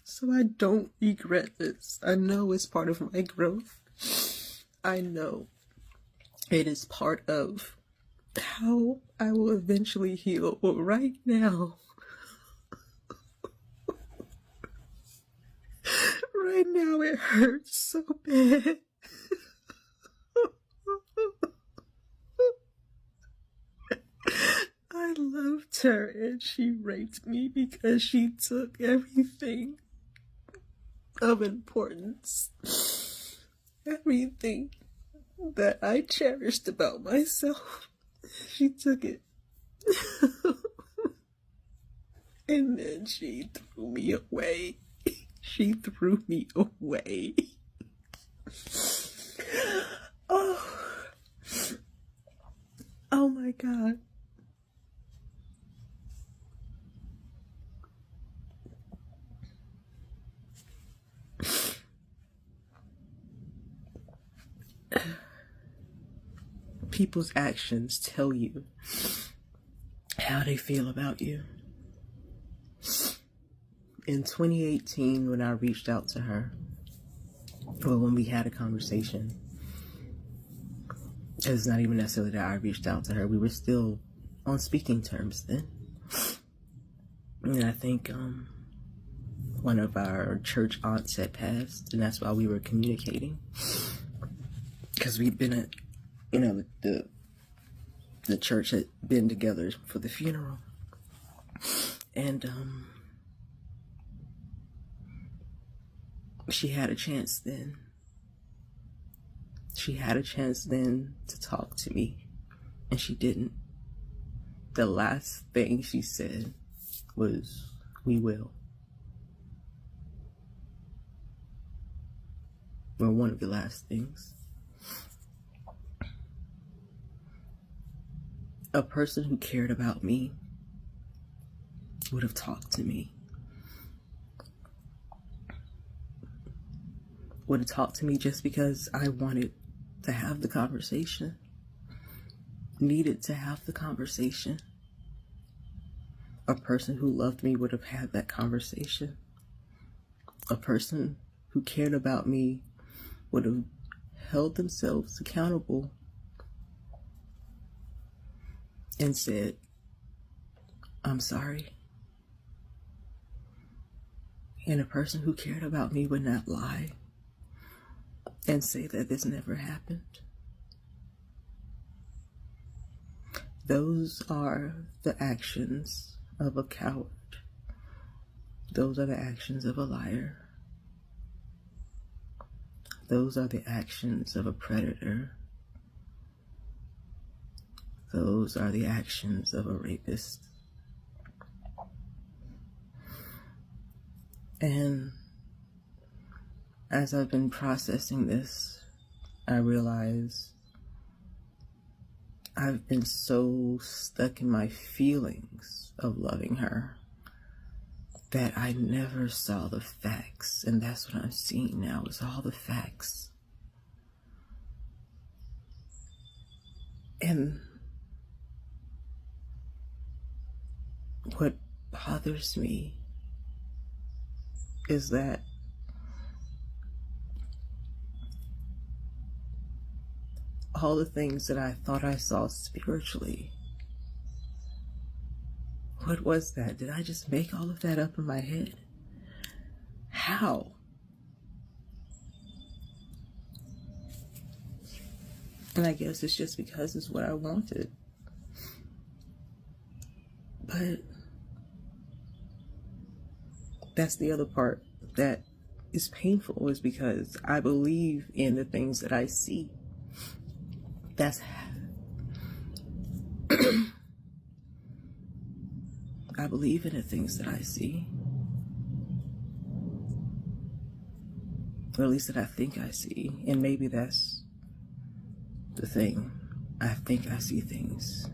So I don't regret this. I know it's part of my growth. I know it is part of how I will eventually heal. But right now, it hurts so bad. I loved her and she raped me because she took everything of importance, everything that I cherished about myself. She took it. And then she threw me away. She threw me away. Oh my God. People's actions tell you how they feel about you. In 2018, when I reached out to her, or when we had a conversation, it's not even necessarily that I reached out to her. We were still on speaking terms then. And I think one of our church aunts had passed, and that's why we were communicating. Because we'd been at, the church had been together for the funeral. And she had a chance then. She had a chance then to talk to me, and she didn't. The last thing she said was, "We will." Or one of the last things. A person who cared about me would have talked to me. Would have talked to me just because I wanted to have the conversation. Needed to have the conversation. A person who loved me would have had that conversation. A person who cared about me would have held themselves accountable and said, "I'm sorry." And a person who cared about me would not lie and say that this never happened. Those are the actions of a coward. Those are the actions of a liar. Those are the actions of a predator. Those are the actions of a rapist. And as I've been processing this, I realize I've been so stuck in my feelings of loving her that I never saw the facts. And that's what I'm seeing now, is all the facts. And what bothers me is that all the things that I thought I saw spiritually, what was that? Did I just make all of that up in my head? How? And I guess it's just because it's what I wanted. But that's the other part that is painful, is because I believe in the things that I see. I believe in the things that I see. Or at least that I think I see. And maybe that's the thing. I think I see things.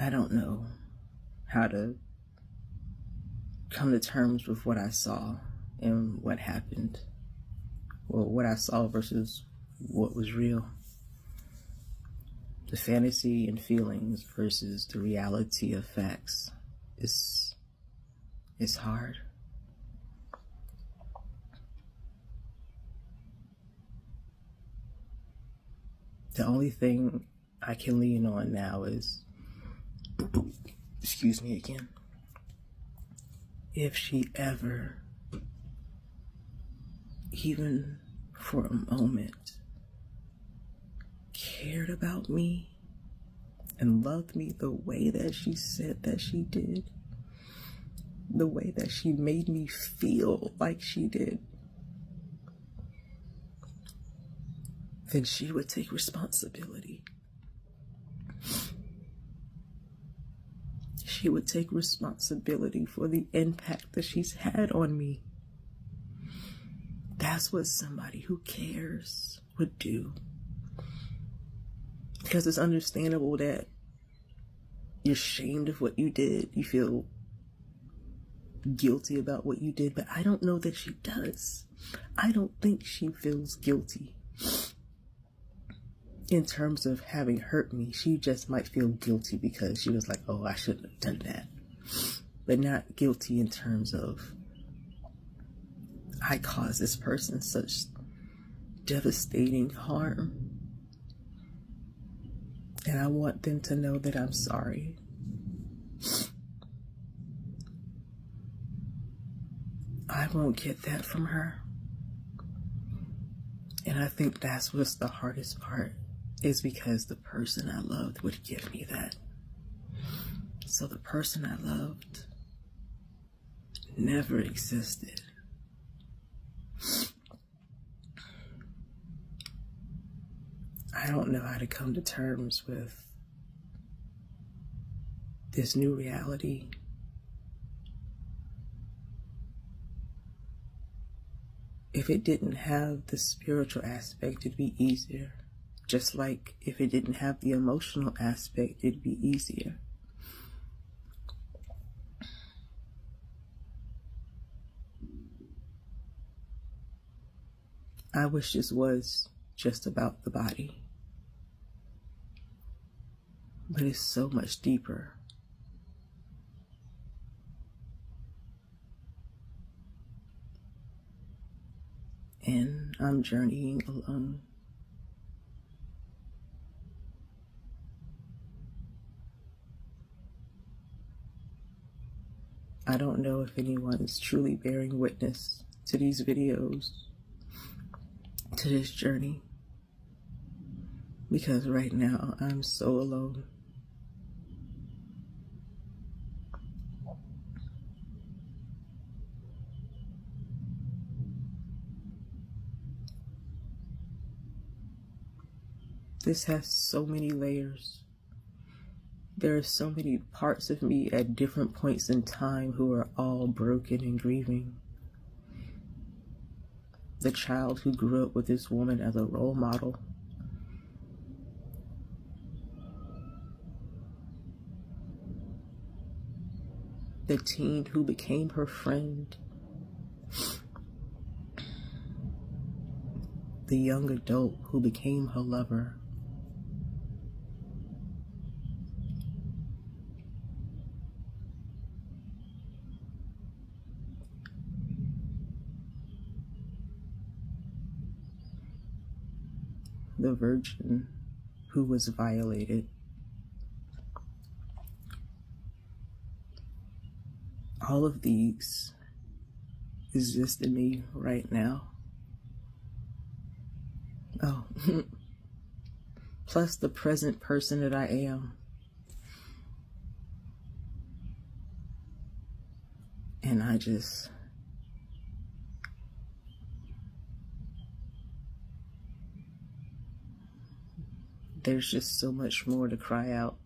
I don't know how to come to terms with what I saw and what happened. Well, what I saw versus what was real. The fantasy and feelings versus the reality of facts. It's hard. The only thing I can lean on now is, excuse me again, if she ever, even for a moment, cared about me and loved me the way that she said that she did, the way that she made me feel like she did, then she would take responsibility. She would take responsibility for the impact that she's had on me. That's what somebody who cares would do. Because it's understandable that you're ashamed of what you did. You feel guilty about what you did, but I don't know that she does. I don't think she feels guilty. In terms of having hurt me, she just might feel guilty because she was like, oh, I shouldn't have done that. But not guilty in terms of, I caused this person such devastating harm. And I want them to know that I'm sorry. I won't get that from her. And I think that's what's the hardest part, is because the person I loved would give me that. So the person I loved never existed. I don't know how to come to terms with this new reality. If it didn't have the spiritual aspect, it'd be easier. Just like if it didn't have the emotional aspect, it'd be easier. I wish this was just about the body. But it's so much deeper. And I'm journeying alone. I don't know if anyone is truly bearing witness to these videos, to this journey, because right now I'm so alone. This has so many layers. There are so many parts of me at different points in time who are all broken and grieving. The child who grew up with this woman as a role model. The teen who became her friend. The young adult who became her lover. The virgin who was violated. All of these exist in me right now. Oh, plus the present person that I am. And there's just so much more to cry out.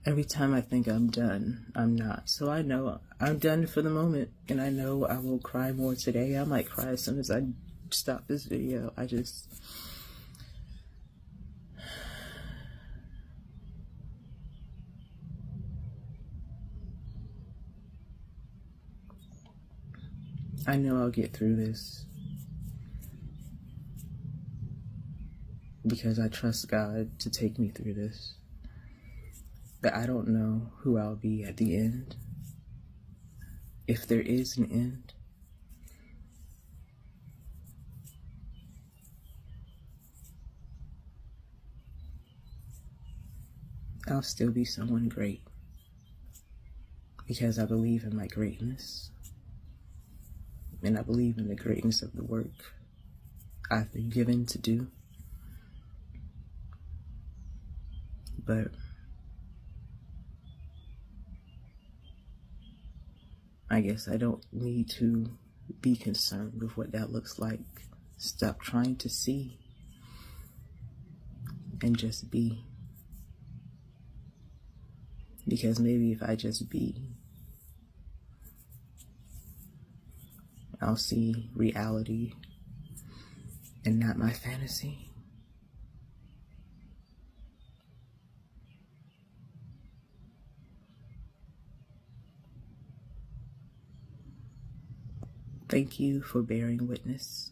Every time I think I'm done, I'm not. So I know I'm done for the moment, and I know I will cry more today. I might cry as soon as I stop this video. I know I'll get through this because I trust God to take me through this. But I don't know who I'll be at the end. If there is an end. I'll still be someone great because I believe in my greatness, and I believe in the greatness of the work I've been given to do. But I guess I don't need to be concerned with what that looks like. Stop trying to see and just be. Because maybe if I just be, I'll see reality and not my fantasy. Thank you for bearing witness.